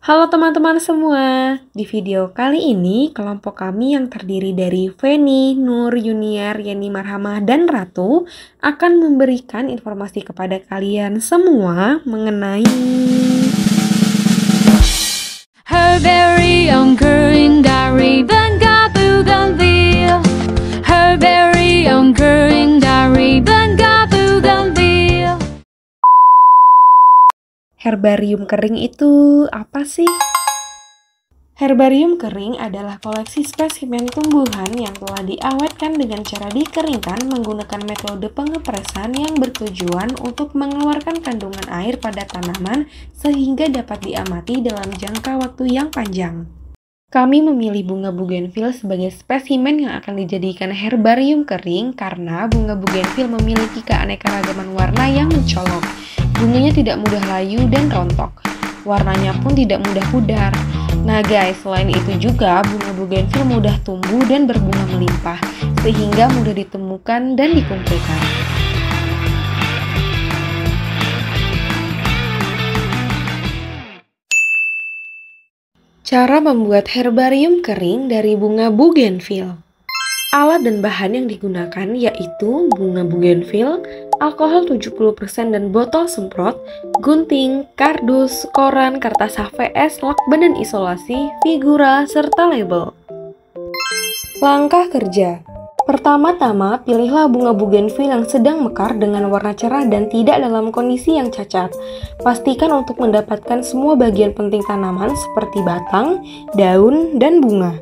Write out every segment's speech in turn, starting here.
Halo teman-teman semua, di video kali ini kelompok kami yang terdiri dari Feni, Nur, Yuniar, Yeni Marhamah, dan Ratu akan memberikan informasi kepada kalian semua mengenai Herbarium kering dari Bangka Bougainville. Herbarium kering dari Bangka Bougainville. herbarium kering itu apa sih? Herbarium kering adalah koleksi spesimen tumbuhan yang telah diawetkan dengan cara dikeringkan menggunakan metode pengepresan yang bertujuan untuk mengeluarkan kandungan air pada tanaman sehingga dapat diamati dalam jangka waktu yang panjang. Kami memilih bunga bougainville sebagai spesimen yang akan dijadikan herbarium kering karena bunga bougainville memiliki keanekaragaman warna yang mencolok. Bunganya tidak mudah layu dan rontok. Warnanya pun tidak mudah pudar. Nah guys, selain itu juga bunga bougainville mudah tumbuh dan berbunga melimpah, sehingga mudah ditemukan dan dikumpulkan. Cara membuat herbarium kering dari bunga bougainville. Alat dan bahan yang digunakan yaitu bunga bougainville, alkohol 70% dan botol semprot, gunting, kardus, koran, kertas HVS, lakban dan isolasi, figura, serta label. Langkah kerja. Pertama-tama, pilihlah bunga bougainville yang sedang mekar dengan warna cerah dan tidak dalam kondisi yang cacat. Pastikan untuk mendapatkan semua bagian penting tanaman seperti batang, daun, dan bunga.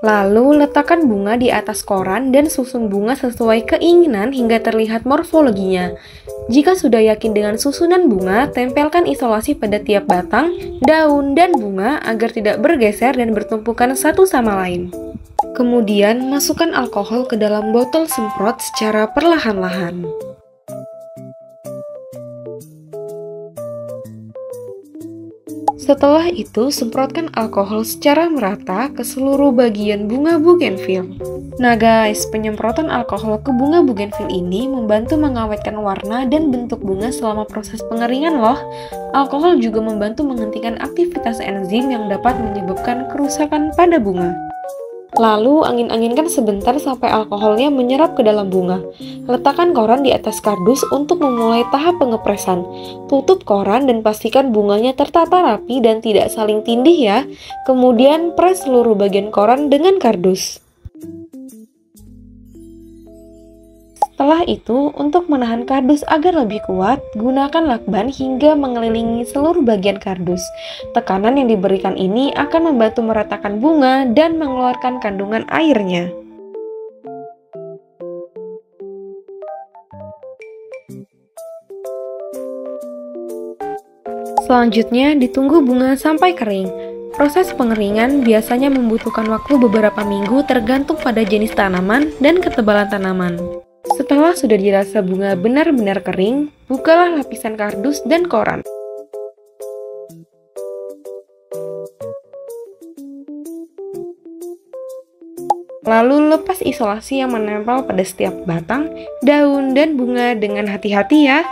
Lalu, letakkan bunga di atas koran dan susun bunga sesuai keinginan hingga terlihat morfologinya. Jika sudah yakin dengan susunan bunga, tempelkan isolasi pada tiap batang, daun, dan bunga agar tidak bergeser dan bertumpukan satu sama lain. Kemudian, masukkan alkohol ke dalam botol semprot secara perlahan-lahan. Setelah itu, semprotkan alkohol secara merata ke seluruh bagian bunga bougainville. Nah guys, penyemprotan alkohol ke bunga bougainville ini membantu mengawetkan warna dan bentuk bunga selama proses pengeringan loh. Alkohol juga membantu menghentikan aktivitas enzim yang dapat menyebabkan kerusakan pada bunga. Lalu, angin-anginkan sebentar sampai alkoholnya menyerap ke dalam bunga. Letakkan koran di atas kardus untuk memulai tahap pengepresan. Tutup koran dan pastikan bunganya tertata rapi dan tidak saling tindih ya. Kemudian, pres seluruh bagian koran dengan kardus. Setelah itu, untuk menahan kardus agar lebih kuat, gunakan lakban hingga mengelilingi seluruh bagian kardus. Tekanan yang diberikan ini akan membantu meratakan bunga dan mengeluarkan kandungan airnya. Selanjutnya, ditunggu bunga sampai kering. Proses pengeringan biasanya membutuhkan waktu beberapa minggu tergantung pada jenis tanaman dan ketebalan tanaman. Setelah sudah dirasa bunga benar-benar kering, bukalah lapisan kardus dan koran. Lalu lepas isolasi yang menempel pada setiap batang, daun, dan bunga dengan hati-hati ya.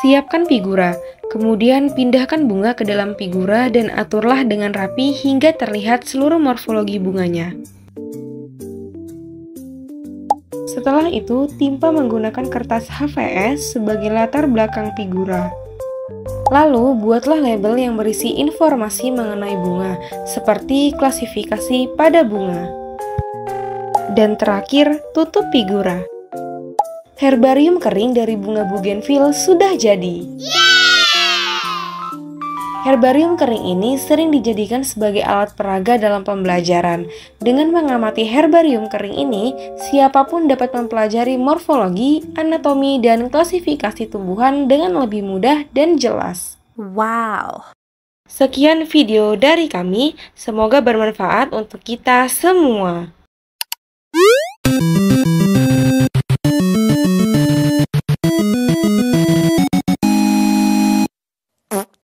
Siapkan figura, kemudian pindahkan bunga ke dalam figura dan aturlah dengan rapi hingga terlihat seluruh morfologi bunganya. Setelah itu, timpa menggunakan kertas HVS sebagai latar belakang figura. Lalu, buatlah label yang berisi informasi mengenai bunga, seperti klasifikasi pada bunga. Dan terakhir, tutup figura. Herbarium kering dari bunga bougainville sudah jadi. Herbarium kering ini sering dijadikan sebagai alat peraga dalam pembelajaran. Dengan mengamati herbarium kering ini, siapapun dapat mempelajari morfologi, anatomi, dan klasifikasi tumbuhan dengan lebih mudah dan jelas. Wow. Sekian video dari kami, semoga bermanfaat untuk kita semua.